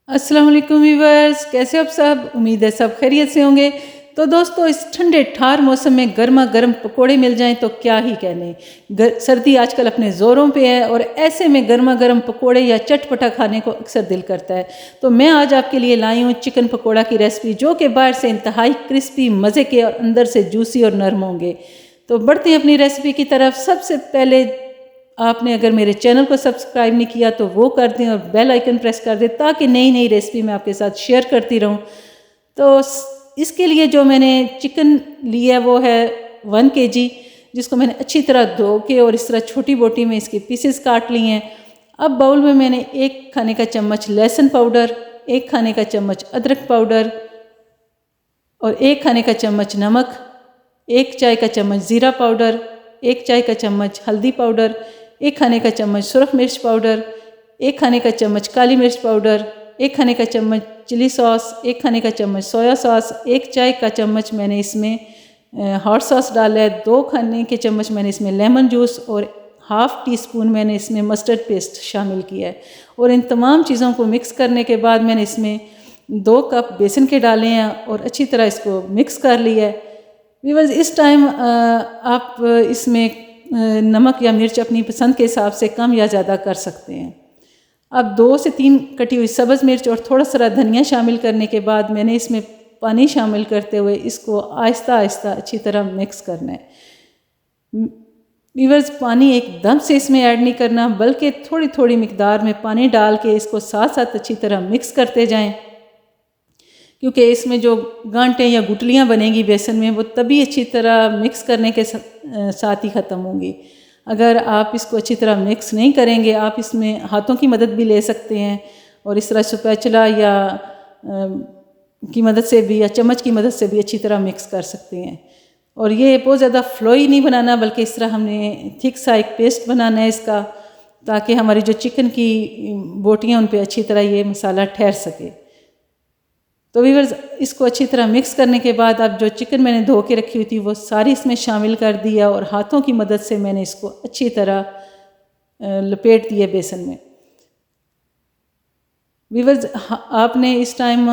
अस्सलाम वालेकुम व्यूअर्स, कैसे आप सब? उम्मीद है सब खैरियत से होंगे। तो दोस्तों, इस ठंडे ठार मौसम में गर्मा गर्म पकोड़े मिल जाएं तो क्या ही कहने। सर्दी आजकल अपने ज़ोरों पे है और ऐसे में गर्मा गर्म पकोड़े या चटपटा खाने को अक्सर दिल करता है। तो मैं आज आपके लिए लाई हूँ चिकन पकोड़ा की रेसिपी, जो कि बाहर से इंतहाई क्रिस्पी, मज़े के और अंदर से जूसी और नरम होंगे। तो बढ़ते हैं अपनी रेसिपी की तरफ। सबसे पहले आपने अगर मेरे चैनल को सब्सक्राइब नहीं किया तो वो कर दें और बेल आइकन प्रेस कर दें, ताकि नई नई रेसिपी मैं आपके साथ शेयर करती रहूं। तो इसके लिए जो मैंने चिकन लिया वो है 1 kg, जिसको मैंने अच्छी तरह धो के और इस तरह छोटी बोटी में इसके पीसेस काट लिए हैं। अब बाउल में मैंने 1 खाने का चम्मच लहसुन पाउडर, 1 खाने का चम्मच अदरक पाउडर और 1 खाने का चम्मच नमक, 1 चाय का चम्मच ज़ीरा पाउडर, 1 चाय का चम्मच हल्दी पाउडर, 1 खाने का चम्मच सुरख मिर्च पाउडर, 1 खाने का चम्मच काली मिर्च पाउडर, 1 खाने का चम्मच चिली सॉस, 1 खाने का चम्मच सोया सॉस, 1 चाय का चम्मच मैंने इसमें हॉट सॉस डाला है, 2 खाने के चम्मच मैंने इसमें लेमन जूस और हाफ़ टी स्पून मैंने इसमें मस्टर्ड पेस्ट शामिल किया है। और इन तमाम चीज़ों को मिक्स करने के बाद मैंने इसमें 2 कप बेसन के डाले हैं और अच्छी तरह इसको मिक्स कर लिया है। व्यूअर्स, इस टाइम आप इसमें नमक या मिर्च अपनी पसंद के हिसाब से कम या ज़्यादा कर सकते हैं। अब 2 से 3 कटी हुई सब्ज़ मिर्च और थोड़ा सा धनिया शामिल करने के बाद मैंने इसमें पानी शामिल करते हुए इसको आहिस्ता आहिस्ता अच्छी तरह मिक्स करना है। व्यूअर्स, पानी एकदम से इसमें ऐड नहीं करना, बल्कि थोड़ी थोड़ी मिकदार में पानी डाल के इसको साथ साथ अच्छी तरह मिक्स करते जाएं, क्योंकि इसमें जो गांठें या गुठलियाँ बनेंगी बेसन में, वो तभी अच्छी तरह मिक्स करने के साथ ही ख़त्म होंगी। अगर आप इसको अच्छी तरह मिक्स नहीं करेंगे, आप इसमें हाथों की मदद भी ले सकते हैं और इस तरह स्पैचुला या की मदद से भी या चम्मच की मदद से भी अच्छी तरह मिक्स कर सकते हैं। और ये बहुत ज़्यादा फ्लोई नहीं बनाना, बल्कि इस तरह हमने थिक सा एक पेस्ट बनाना है इसका, ताकि हमारी जो चिकन की बोटियाँ उन पर अच्छी तरह ये मसाला ठहर सके। तो व्यूअर्स, इसको अच्छी तरह मिक्स करने के बाद अब जो चिकन मैंने धो के रखी हुई थी वो सारी इसमें शामिल कर दिया और हाथों की मदद से मैंने इसको अच्छी तरह लपेट दिया बेसन में। व्यूअर्स, आपने इस टाइम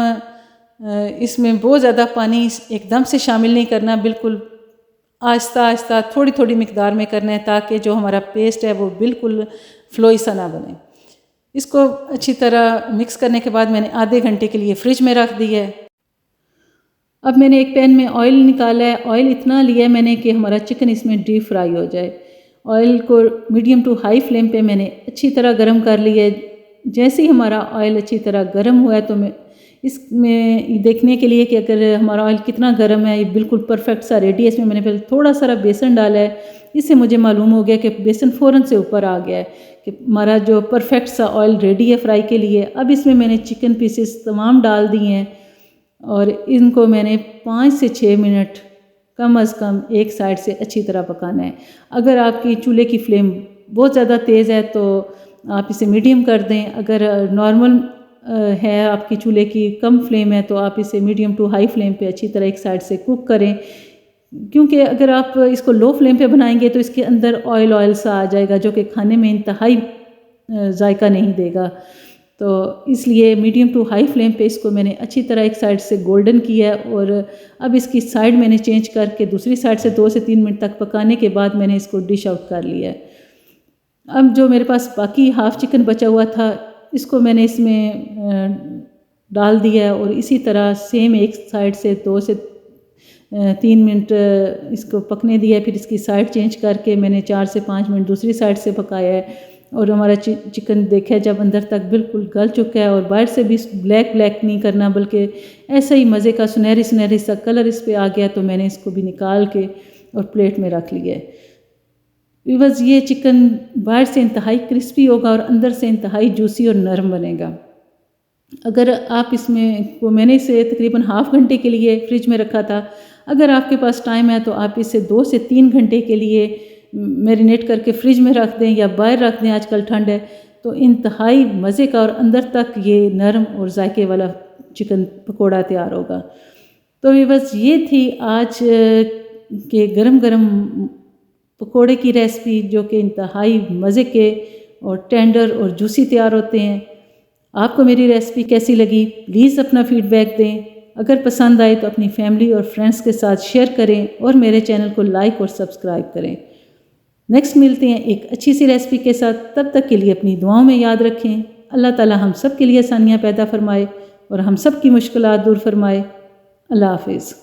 इसमें बहुत ज़्यादा पानी एकदम से शामिल नहीं करना, बिल्कुल आहिस्ता आहिस्ता थोड़ी थोड़ी मिकदार में करना है, ताकि जो हमारा पेस्ट है वो बिल्कुल फ्लोई सा ना बने। इसको अच्छी तरह मिक्स करने के बाद मैंने आधे घंटे के लिए फ्रिज में रख दिया है। अब मैंने एक पैन में ऑयल निकाला है। ऑयल इतना लिया है मैंने कि हमारा चिकन इसमें डीप फ्राई हो जाए। ऑयल को मीडियम टू हाई फ्लेम पे मैंने अच्छी तरह गर्म कर लिया है। जैसे ही हमारा ऑयल अच्छी तरह गर्म हुआ है तो मैं इसमें देखने के लिए कि अगर हमारा ऑयल कितना गर्म है, ये बिल्कुल परफेक्ट सा रेडी है। इसमें मैंने पहले थोड़ा सा बेसन डाला है। इससे मुझे मालूम हो गया कि बेसन फ़ौरन से ऊपर आ गया है, कि हमारा जो परफेक्ट सा ऑयल रेडी है फ्राई के लिए। अब इसमें मैंने चिकन पीसेस तमाम डाल दिए हैं और इनको मैंने 5 से 6 मिनट कम अज़ कम एक साइड से अच्छी तरह पकाना है। अगर आपकी चूल्हे की फ्लेम बहुत ज़्यादा तेज़ है तो आप इसे मीडियम कर दें। अगर नॉर्मल है आपकी चूल्हे की कम फ्लेम है तो आप इसे मीडियम टू हाई फ्लेम पे अच्छी तरह एक साइड से कुक करें, क्योंकि अगर आप इसको लो फ्लेम पे बनाएंगे तो इसके अंदर ऑयल ऑयल सा आ जाएगा, जो कि खाने में इंतहाई जायका नहीं देगा। तो इसलिए मीडियम टू हाई फ्लेम पे इसको मैंने अच्छी तरह एक साइड से गोल्डन किया है और अब इसकी साइड मैंने चेंज करके दूसरी साइड से 2 से 3 मिनट तक पकाने के बाद मैंने इसको डिश आउट कर लिया है। अब जो मेरे पास बाकी हाफ़ चिकन बचा हुआ था, इसको मैंने इसमें डाल दिया है और इसी तरह सेम एक साइड से 2 से 3 मिनट इसको पकने दिया। फिर इसकी साइड चेंज करके मैंने 4 से 5 मिनट दूसरी साइड से पकाया है और हमारा चिकन देखा जब अंदर तक बिल्कुल गल चुका है और बाहर से भी ब्लैक ब्लैक नहीं करना, बल्कि ऐसा ही मज़े का सुनहरी सुनहरी सा कलर इस पर आ गया, तो मैंने इसको भी निकाल के और प्लेट में रख लिया है। व्यूअर्स, ये चिकन बाहर से इंतहाई क्रिस्पी होगा और अंदर से इंतहाई जूसी और नरम बनेगा। अगर आप इसमें मैंने इसे तकरीबन हाफ़ घंटे के लिए फ्रिज में रखा था। अगर आपके पास टाइम है तो आप इसे 2 से 3 घंटे के लिए मैरिनेट करके फ्रिज में रख दें या बाहर रख दें, आजकल ठंड है, तो इंतहाई मज़े का और अंदर तक ये नरम और जायके वाला चिकन पकोड़ा तैयार होगा। तो व्यूअर्स, ये थी आज के गरम गरम पकोड़े की रेसिपी, जो कि इंतहाई मज़े के और टेंडर और जूसी तैयार होते हैं। आपको मेरी रेसिपी कैसी लगी प्लीज़ अपना फीडबैक दें। अगर पसंद आए तो अपनी फैमिली और फ्रेंड्स के साथ शेयर करें और मेरे चैनल को लाइक और सब्सक्राइब करें। नेक्स्ट मिलते हैं एक अच्छी सी रेसिपी के साथ, तब तक के लिए अपनी दुआओं में याद रखें। अल्लाह ताला हम सब के लिए आसानियाँ पैदा फरमाए और हम सब की मुश्किलात दूर फरमाए। अल्लाह हाफिज़।